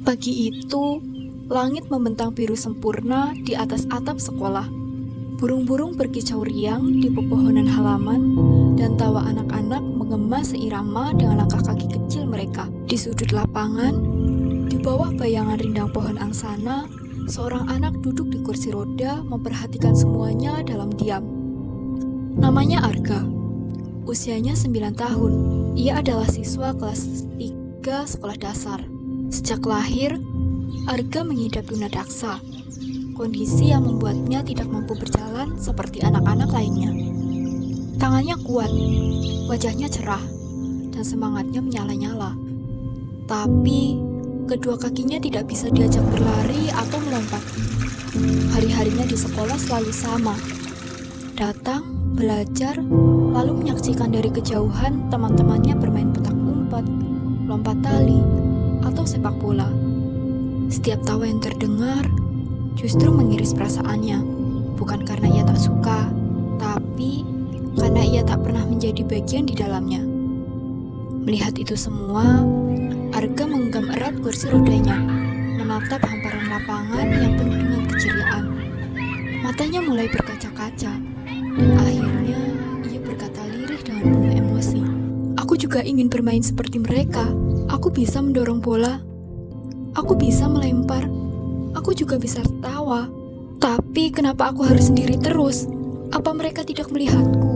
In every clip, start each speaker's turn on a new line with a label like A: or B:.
A: Pagi itu, langit membentang biru sempurna di atas atap sekolah. Burung-burung berkicau riang di pepohonan halaman, dan tawa anak-anak menggema seirama dengan langkah kaki kecil mereka. Di sudut lapangan, di bawah bayangan rindang pohon angsana, seorang anak duduk di kursi roda memperhatikan semuanya dalam diam. Namanya Arga. Usianya 9 tahun. Ia adalah siswa kelas 3 sekolah dasar. Sejak lahir, Arga mengidap tunadaksa, kondisi yang membuatnya tidak mampu berjalan seperti anak-anak lainnya. Tangannya kuat, wajahnya cerah, dan semangatnya menyala-nyala. Tapi, kedua kakinya tidak bisa diajak berlari atau melompat. Hari-harinya di sekolah selalu sama. Datang, belajar, lalu menyaksikan dari kejauhan teman-temannya bermain petak umpet, lompat tali, atau sepak bola. Setiap tawa yang terdengar justru mengiris perasaannya, bukan karena ia tak suka, tapi karena ia tak pernah menjadi bagian di dalamnya. Melihat itu semua, Arga menggenggam erat kursi rodanya, menatap hamparan lapangan yang penuh dengan keceriaan. Matanya mulai berkaca-kaca, dan akhirnya ia berkata lirih dengan penuh emosi. Aku juga ingin bermain seperti mereka. Aku bisa mendorong bola. Aku bisa melempar. Aku juga bisa tertawa. Tapi kenapa aku harus sendiri terus? Apa mereka tidak melihatku?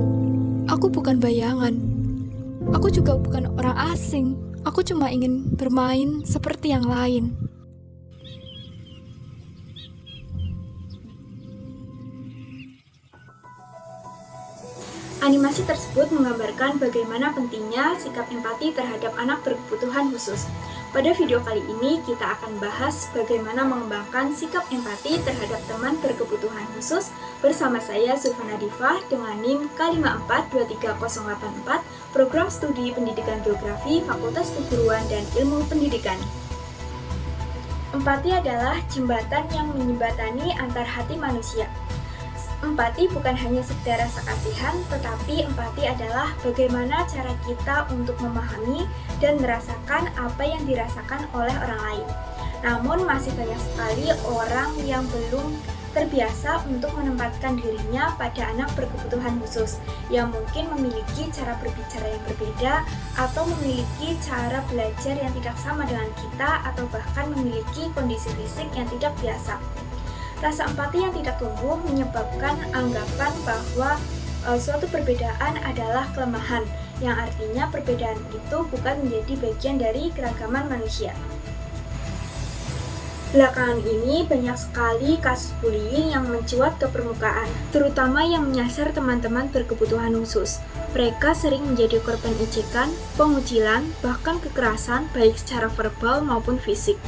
A: Aku bukan bayangan. Aku juga bukan orang asing. Aku cuma ingin bermain seperti yang lain.
B: Animasi tersebut menggambarkan bagaimana pentingnya sikap empati terhadap anak berkebutuhan khusus. Pada video kali ini, kita akan bahas bagaimana mengembangkan sikap empati terhadap teman berkebutuhan khusus bersama saya, Sulfana Diva, dengan NIM K54238084, Program Studi Pendidikan Geografi, Fakultas Keguruan dan Ilmu Pendidikan. Empati adalah jembatan yang menjembatani antar hati manusia. Empati bukan hanya sekedar rasa kasihan, tetapi empati adalah bagaimana cara kita untuk memahami dan merasakan apa yang dirasakan oleh orang lain. Namun masih banyak sekali orang yang belum terbiasa untuk menempatkan dirinya pada anak berkebutuhan khusus, yang mungkin memiliki cara berbicara yang berbeda, atau memiliki cara belajar yang tidak sama dengan kita, atau bahkan memiliki kondisi fisik yang tidak biasa. Rasa empati yang tidak tumbuh menyebabkan anggapan bahwa suatu perbedaan adalah kelemahan, yang artinya perbedaan itu bukan menjadi bagian dari keragaman manusia. Belakangan ini banyak sekali kasus bullying yang mencuat ke permukaan, terutama yang menyasar teman-teman berkebutuhan khusus. Mereka sering menjadi korban ejekan, pengucilan, bahkan kekerasan baik secara verbal maupun fisik.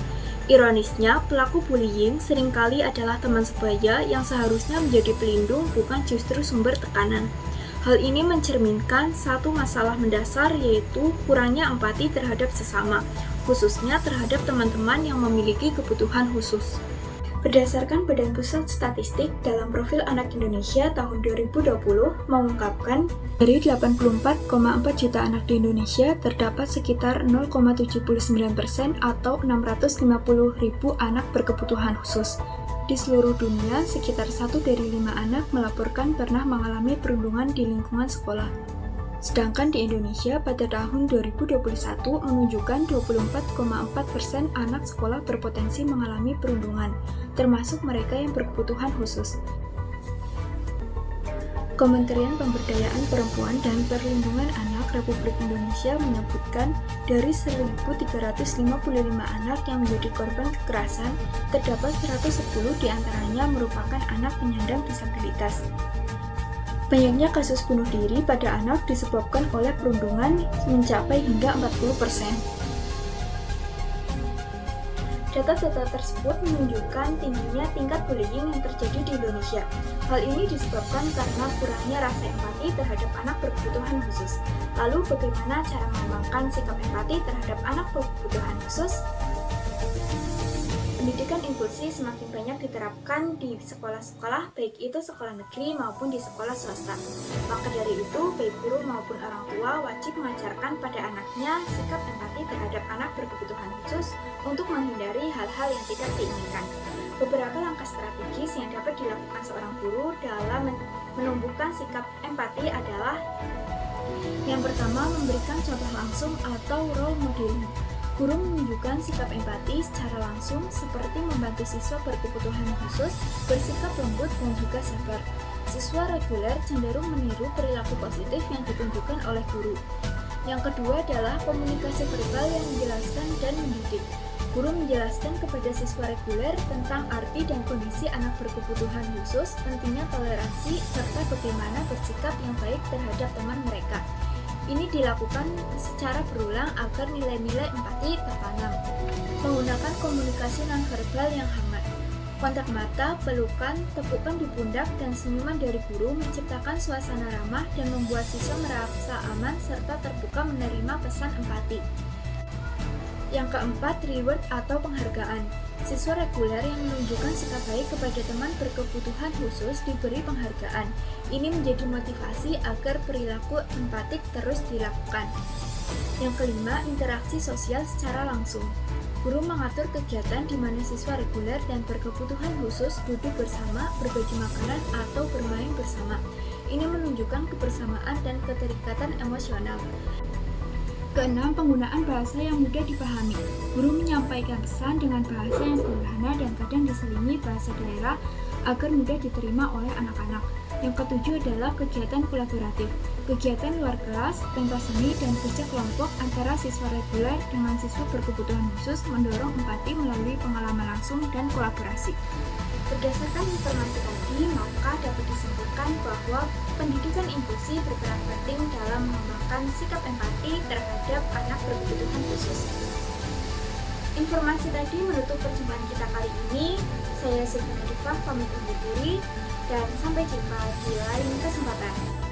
B: Ironisnya, pelaku bullying seringkali adalah teman sebaya yang seharusnya menjadi pelindung, bukan justru sumber tekanan. Hal ini mencerminkan satu masalah mendasar, yaitu kurangnya empati terhadap sesama, khususnya terhadap teman-teman yang memiliki kebutuhan khusus. Berdasarkan Badan Pusat Statistik, dalam profil Anak Indonesia tahun 2020 mengungkapkan dari 84,4 juta anak di Indonesia terdapat sekitar 0,79% atau 650 ribu anak berkebutuhan khusus. Di seluruh dunia, sekitar 1 dari 5 anak melaporkan pernah mengalami perundungan di lingkungan sekolah. Sedangkan di Indonesia pada tahun 2021 menunjukkan 24,4% anak sekolah berpotensi mengalami perundungan, termasuk mereka yang berkebutuhan khusus. Kementerian Pemberdayaan Perempuan dan Perlindungan Anak Republik Indonesia menyebutkan dari 1.355 anak yang menjadi korban kekerasan, terdapat 110 diantaranya merupakan anak penyandang disabilitas. Banyaknya kasus bunuh diri pada anak disebabkan oleh perundungan mencapai hingga 40%. Data-data tersebut menunjukkan tingginya tingkat bullying yang terjadi di Indonesia. Hal ini disebabkan karena kurangnya rasa empati terhadap anak berkebutuhan khusus. Lalu bagaimana cara mengembangkan sikap empati terhadap anak berkebutuhan khusus? Pendidikan inklusi semakin banyak diterapkan di sekolah-sekolah, baik itu sekolah negeri maupun di sekolah swasta. Maka dari itu, baik guru maupun orang tua wajib mengajarkan pada anaknya sikap empati terhadap terhadap anak berkebutuhan khusus untuk menghindari hal-hal yang tidak diinginkan. Beberapa langkah strategis yang dapat dilakukan seorang guru dalam menumbuhkan sikap empati adalah: yang pertama, memberikan contoh langsung atau role modeling. Guru menunjukkan sikap empati secara langsung seperti membantu siswa berkebutuhan khusus, bersikap lembut dan juga sabar. Siswa reguler cenderung meniru perilaku positif yang ditunjukkan oleh guru. Yang kedua adalah komunikasi verbal yang menjelaskan dan mendidik. Guru menjelaskan kepada siswa reguler tentang arti dan kondisi anak berkebutuhan khusus, pentingnya toleransi, serta bagaimana bersikap yang baik terhadap teman mereka. Ini dilakukan secara berulang agar nilai-nilai empati tertanam. Menggunakan komunikasi nonverbal yang hangat. Kontak mata, pelukan, tepukan di pundak, dan senyuman dari guru menciptakan suasana ramah dan membuat siswa merasa aman serta terbuka menerima pesan empati. Yang keempat, reward atau penghargaan. Siswa reguler yang menunjukkan sikap baik kepada teman berkebutuhan khusus diberi penghargaan. Ini menjadi motivasi agar perilaku empatik terus dilakukan. Yang kelima, interaksi sosial secara langsung. Guru mengatur kegiatan di mana siswa reguler dan berkebutuhan khusus duduk bersama, berbagi makanan, atau bermain bersama. Ini menunjukkan kebersamaan dan keterikatan emosional. Keenam, penggunaan bahasa yang mudah dipahami. Guru menyampaikan pesan dengan bahasa yang sederhana dan kadang diselingi bahasa daerah agar mudah diterima oleh anak-anak. Yang ketujuh adalah kegiatan kolaboratif. Kegiatan luar kelas, pentas seni, dan kerja kelompok antara siswa reguler dengan siswa berkebutuhan khusus mendorong empati melalui pengalaman langsung dan kolaborasi. Berdasarkan informasi tadi, maka dapat disimpulkan bahwa pendidikan inklusi berperan penting dalam mengembangkan sikap empati terhadap anak berkebutuhan khusus. Informasi tadi menutup perjumpaan kita kali ini. Saya Sylvia Rifah pamit undur diri dan sampai jumpa di lain kesempatan.